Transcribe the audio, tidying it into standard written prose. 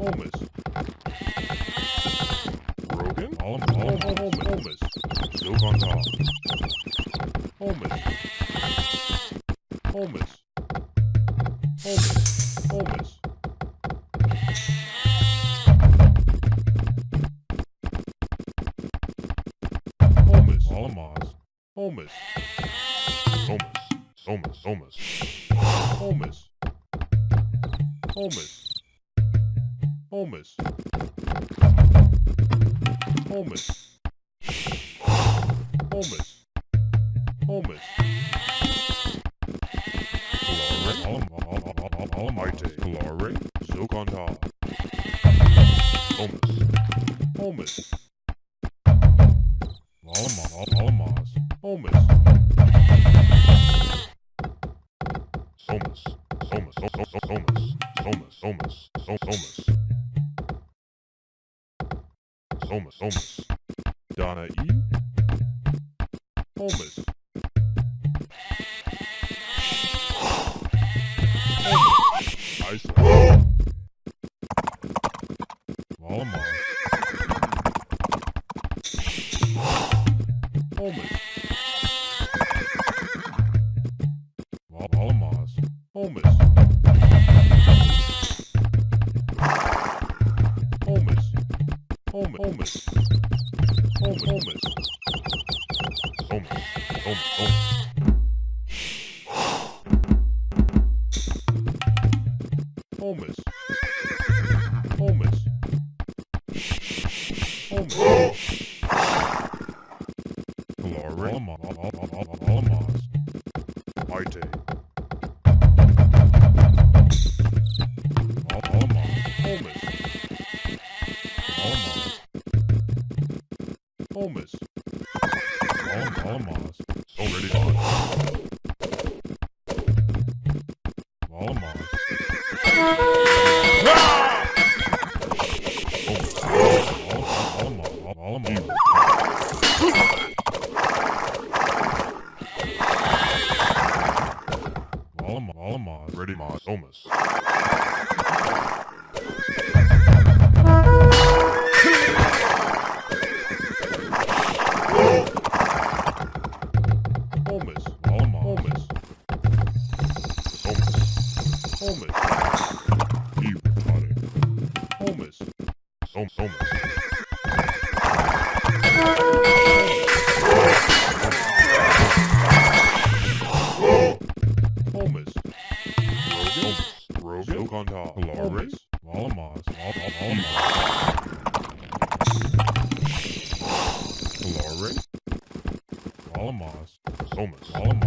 Holmes. Rogan. Holmes. Silk on top. Holmes. Holmes. Holmes. Holmes. Holmes. Alamos. Holmes. Holmes. Holmes. Holmes. Holmes. Holmes. Holmes. Holmes. Holmes. Alamite. Calare. Silk on top. Holmes. Holmes. Alamos. Holmes. Holmes. Holmes. Holmes. Holmes. Holmes. Holmes. Holmes. Holmes. Donna E. Holmes. Iceland. Alamos. Holmes. Alamos. Holmes. Holmes. Holmes. Holmes. Holmes. Holmes. Holmes. Calare. Alamos. Ite. Alamos. Holmes. Alamos. Holmes. Alamos. Already on. Alamos. Alamos. Ready, Moss. Holmes. Holmes. Alamos. Holmes. Holmes. You got it. Holmes. Holmes. Holmes. Rogan. Silk on top. Holmes. Alamos. Alamos. Calare. Alamos. Holmes. Alamos.